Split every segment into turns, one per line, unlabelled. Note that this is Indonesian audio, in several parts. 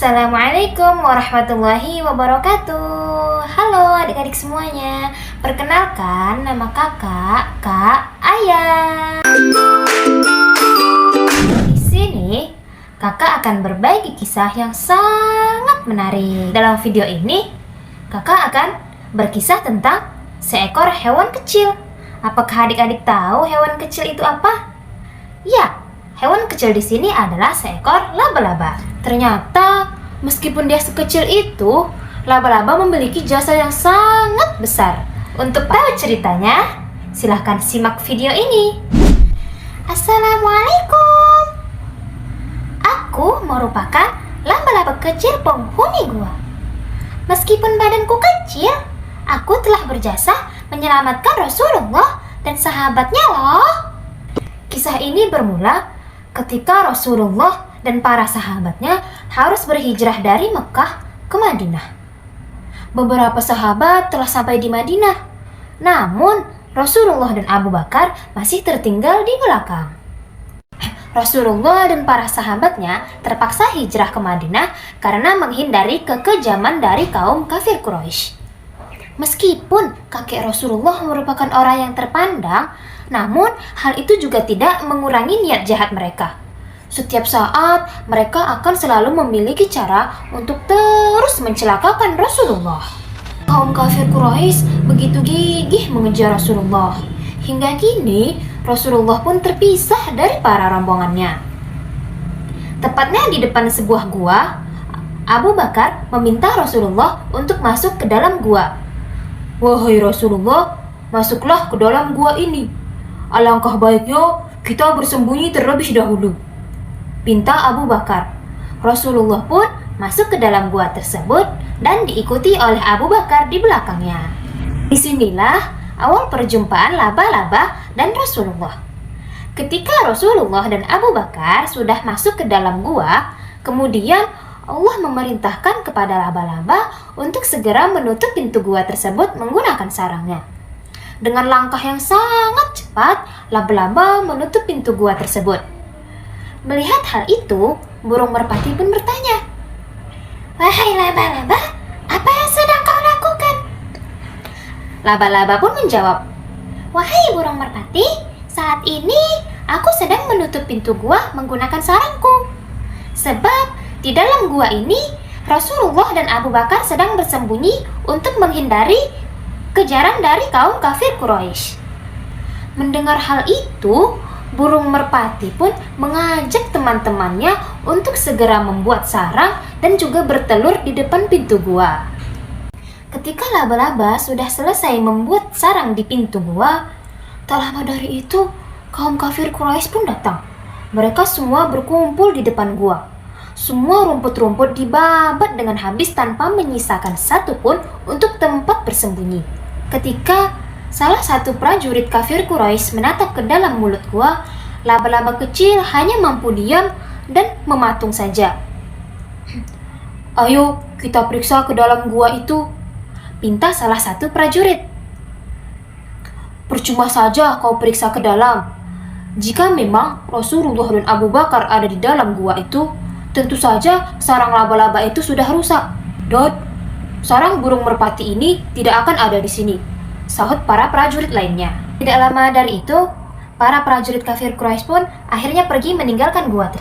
Assalamualaikum warahmatullahi wabarakatuh. Halo adik-adik semuanya. Perkenalkan, nama kakak Kak Aya. Di sini kakak akan berbagi kisah yang sangat menarik. Dalam video ini kakak akan berkisah tentang seekor hewan kecil. Apakah adik-adik tahu hewan kecil itu apa? Ya, hewan kecil di sini adalah seekor laba-laba. Ternyata meskipun dia sekecil itu, laba-laba memiliki jasa yang sangat besar. Untuk tahu ceritanya, silahkan simak video ini. Assalamualaikum. Aku merupakan laba-laba kecil penghuni gua. Meskipun badanku kecil, aku telah berjasa menyelamatkan Rasulullah dan sahabatnya loh. Kisah ini bermula ketika Rasulullah dan para sahabatnya harus berhijrah dari Mekah ke Madinah. Beberapa sahabat telah sampai di Madinah, namun Rasulullah dan Abu Bakar masih tertinggal di belakang. Rasulullah dan para sahabatnya terpaksa hijrah ke Madinah karena menghindari kekejaman dari kaum kafir Quraisy. Meskipun kakek Rasulullah merupakan orang yang terpandang, namun hal itu juga tidak mengurangi niat jahat mereka. Setiap saat mereka akan selalu memiliki cara untuk terus mencelakakan Rasulullah. Kaum kafir Quraisy begitu gigih mengejar Rasulullah. Hingga kini Rasulullah pun terpisah dari para rombongannya. Tepatnya di depan sebuah gua, Abu Bakar meminta Rasulullah untuk masuk ke dalam gua. "Wahai Rasulullah, masuklah ke dalam gua ini. Alangkah baiknya kita bersembunyi terlebih dahulu," pinta Abu Bakar. Rasulullah pun masuk ke dalam gua tersebut dan diikuti oleh Abu Bakar di belakangnya. Disinilah awal perjumpaan laba-laba dan Rasulullah. Ketika Rasulullah dan Abu Bakar sudah masuk ke dalam gua, kemudian Allah memerintahkan kepada laba-laba untuk segera menutup pintu gua tersebut menggunakan sarangnya. Dengan langkah yang sangat cepat, laba-laba menutup pintu gua tersebut. Melihat hal itu, burung merpati pun bertanya, "Wahai laba-laba, apa yang sedang kau lakukan?" Laba-laba pun menjawab, "Wahai burung merpati, saat ini aku sedang menutup pintu gua menggunakan sarangku. Sebab di dalam gua ini, Rasulullah dan Abu Bakar sedang bersembunyi untuk menghindari kejaran dari kaum kafir Quraisy." Mendengar hal itu, burung merpati pun mengajak teman-temannya untuk segera membuat sarang dan juga bertelur di depan pintu gua. Ketika laba-laba sudah selesai membuat sarang di pintu gua, tak lama dari itu kaum kafir Quraisy pun datang. Mereka semua berkumpul di depan gua. Semua rumput-rumput dibabat dengan habis tanpa menyisakan satu pun untuk tempat bersembunyi. Ketika salah satu prajurit kafir Quraisy menatap ke dalam mulut gua, laba-laba kecil hanya mampu diam dan mematung saja. "Ayo kita periksa ke dalam gua itu," pinta salah satu prajurit. "Percuma saja kau periksa ke dalam. Jika memang Rasulullah dan Abu Bakar ada di dalam gua itu, tentu saja sarang laba-laba itu sudah rusak. Dan sarang burung merpati ini tidak akan ada di sini," sahut para prajurit lainnya. Tidak lama dari itu, para prajurit kafir Quraisy pun akhirnya pergi meninggalkan gua.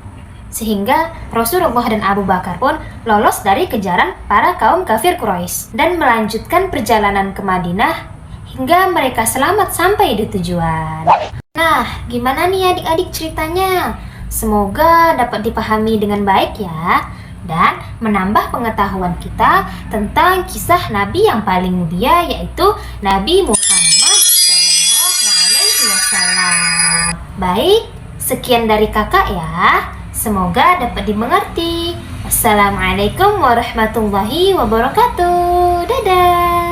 Sehingga Rasulullah dan Abu Bakar pun lolos dari kejaran para kaum kafir Quraisy dan melanjutkan perjalanan ke Madinah hingga mereka selamat sampai di tujuan. Nah, gimana nih adik-adik ceritanya? Semoga dapat dipahami dengan baik ya, dan menambah pengetahuan kita tentang kisah Nabi yang paling mulia, yaitu Nabi Muhammad SAW. Baik, sekian dari kakak ya. Semoga dapat dimengerti. Wassalamualaikum warahmatullahi wabarakatuh. Dadah.